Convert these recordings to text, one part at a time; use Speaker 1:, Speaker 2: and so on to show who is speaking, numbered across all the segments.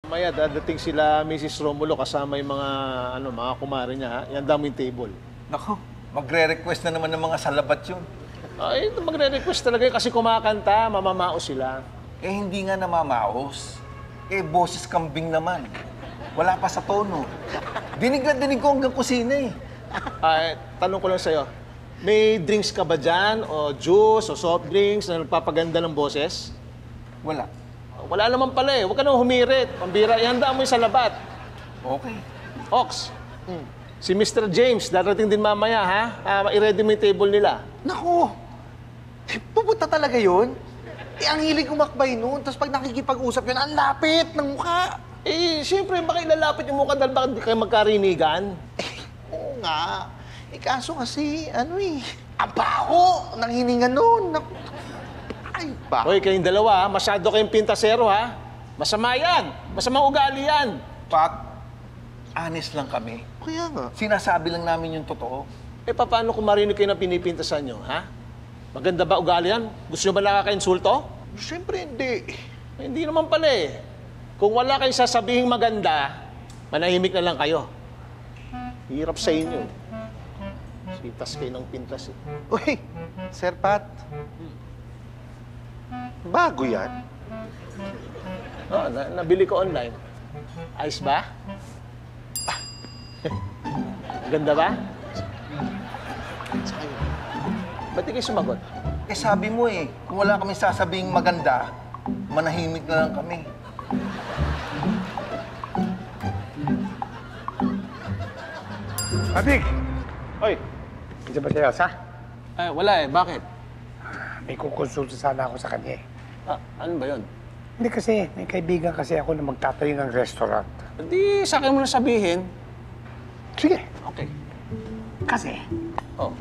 Speaker 1: Maya, dadating sila Mrs. Romulo kasama yung mga kumare niya, ha? Yan damo yung table.
Speaker 2: Nako, magre-request na naman ng mga salabat yun.
Speaker 1: Ay, magre-request talaga yun kasi kumakanta, mamamao sila.
Speaker 2: Eh, hindi nga namamaos. Eh, boses kambing naman. Wala pa sa tono. Dinig na dinig ko hanggang kusina eh.
Speaker 1: Ay, tanong ko lang sa'yo, may drinks ka ba dyan? O juice, o soft drinks na nagpapaganda ng boses?
Speaker 2: Wala.
Speaker 1: Wala naman pala eh. Huwag ka nang humirit. Pambira, ihanda mo yung salabat.
Speaker 2: Okay.
Speaker 1: Ox, si Mr. James, darating din mamaya, ha? I-ready mo yung table nila.
Speaker 3: Naku! Eh, pupunta talaga yun? Eh, ang hilig umakbay noon. Tapos pag nakikipag-usap yun, ang lapit ng mukha.
Speaker 1: Eh, siyempre, baka ilalapit yung mukha dahil baka di kayo magkarinigan.
Speaker 3: Oo nga. Eh, kaso kasi, ang baho ng hininga noon. Ay, ba?
Speaker 1: Hoy, kayong dalawa, masyado kayong pintasero, ha? Masama yan. Masamang ugali yan.
Speaker 2: Pat, honest lang kami.
Speaker 3: Kaya nga.
Speaker 2: Sinasabi lang namin yung totoo.
Speaker 1: Eh, paano kung marinig kayo na pinipintasan nyo, ha? Maganda ba ugali yan? Gusto nyo ba nakaka-insulto?
Speaker 3: Siyempre hindi.
Speaker 1: Eh, hindi naman pala eh. Kung wala kayong sasabihing maganda, manahimik na lang kayo. Hirap sa inyo. Sitas kayo ng pintas eh.
Speaker 3: Uy, Sir Pat. Bago yan.
Speaker 1: Oh, nabili ko online. Ayos ba? Ganda ba? Ba't di kayo sumagot?
Speaker 2: Eh, sabi mo eh, kung wala kami sasabing maganda, manahimik na lang kami.
Speaker 4: Adik!
Speaker 1: Oy!
Speaker 4: Hindi ba si Elsa?
Speaker 1: Ay, wala eh. Bakit?
Speaker 4: May kukonsulta sana ako sa kanya eh.
Speaker 1: Ano ba yun?
Speaker 4: Hindi kasi, may kaibigan kasi ako na magtatayo ng restaurant.
Speaker 1: Hindi, sa akin mo na sabihin.
Speaker 4: Sige.
Speaker 1: Okay.
Speaker 4: Kasi,
Speaker 1: Oh.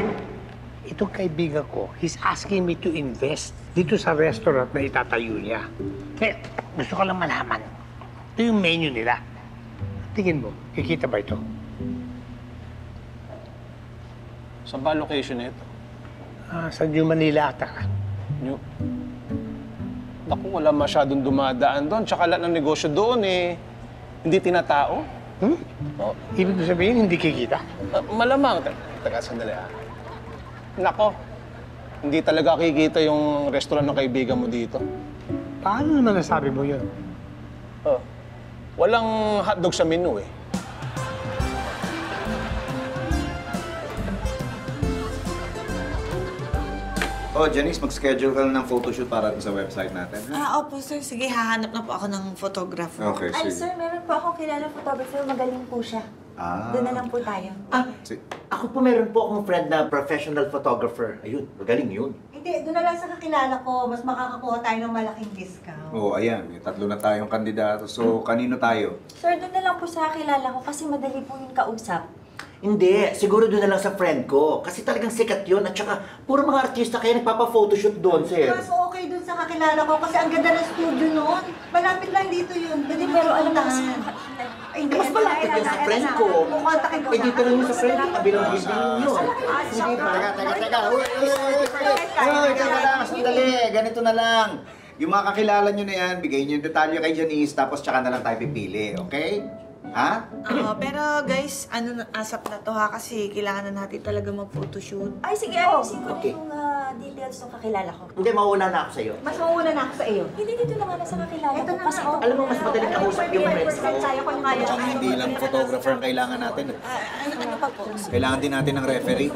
Speaker 4: itong kaibigan ko, he's asking me to invest dito sa restaurant na itatayo niya. Kaya, gusto ko lang malaman. Ito yung menu nila. Tingin mo, kikita ba ito?
Speaker 1: Saan ba location nito?
Speaker 4: Sa New Manila ata.
Speaker 1: Naku, wala masyadong dumadaan doon. Tsaka lahat ng negosyo doon eh, hindi tinatao. Oh.
Speaker 4: Ibig sabihin, hindi kikita?
Speaker 1: Malamang. Teka, sandali ah. Nako, hindi talaga kikita yung restaurant ng kaibigan mo dito.
Speaker 4: Paano naman nasabi mo yun?
Speaker 1: Oh. Walang hotdog sa menu eh.
Speaker 5: Oh, Janice, mag-schedule ka na ng photoshoot para sa website natin. Ha?
Speaker 6: Opo, sir. Sige, hahanap na po ako ng photographer.
Speaker 5: Okay,
Speaker 7: Ay,
Speaker 5: sige.
Speaker 7: sir, meron po akong kilala photographer. Magaling po siya. Doon na lang po tayo.
Speaker 8: Ako po meron po akong friend na professional photographer. Ayun, magaling yun.
Speaker 9: Hindi, doon na lang sa kakilala ko. Mas makakakuha tayo ng malaking discount.
Speaker 5: Oh, ayan. May 3 na tayong kandidato. So, kanino tayo?
Speaker 7: Sir, doon na lang po sa kakilala ko kasi madali po yung kausap.
Speaker 8: Hindi, siguro doon na lang sa friend ko. Kasi talagang sikat yun. At saka, puro mga artista kaya nagpapa-photoshoot doon, sir.
Speaker 9: Mas okay doon sa kakilala ko kasi ang ganda ng studio noon. Malapit lang dito yun. Pwede mo
Speaker 7: Pero alam mo
Speaker 9: puntahan.
Speaker 7: kasi,
Speaker 9: Ay, hindi,
Speaker 8: Mas malapit yan sa friend ko.
Speaker 9: Kukontakin ko
Speaker 8: Eh, dito lang yung sa friend ko. Kabilang building yun.
Speaker 5: Hindi ba? Teka. Uy, teka lang. Sandali. Ganito na lang. Yung mga kakilala nyo na yan, bigay nyo yung detalye kay Janice, tapos tsaka na lang tayo pipili, okay? Ha?
Speaker 6: Pero guys, asap na to ha, kasi kailangan na natin talaga mag-photoshoot.
Speaker 7: ay sige, ayusin ko
Speaker 8: okay.
Speaker 7: yung details ng kakilala ko.
Speaker 8: Hindi, mauuna na ako sa'yo.
Speaker 9: Mas mauna na ako sa iyo.
Speaker 7: Hindi, dito na nga na sa kakilala
Speaker 9: Ito
Speaker 7: ko.
Speaker 9: na
Speaker 7: Kasi
Speaker 9: nga,
Speaker 7: ito,
Speaker 8: Alam mo, mas madaling kausap yung friends ko.
Speaker 9: Sa'yo kung kaya.
Speaker 5: Tsaka hindi lang photographer ang kailangan natin.
Speaker 6: Ano pa po?
Speaker 5: Kailangan din natin ng referee.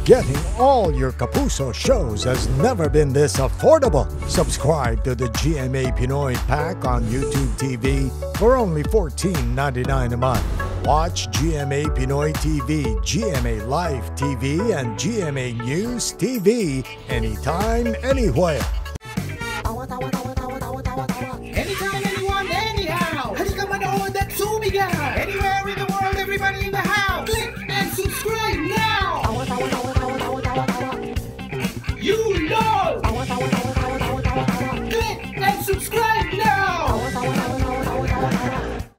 Speaker 10: Getting all your Kapuso shows has never been this affordable. Subscribe to the GMA Pinoy Pack on YouTube TV for only $14.99 a month. Watch GMA Pinoy TV, GMA Live TV, and GMA News TV anytime, anywhere.
Speaker 11: Anytime, anyone, anyhow. Halika manood at sumigaw. Anywhere in the world, everybody in the house.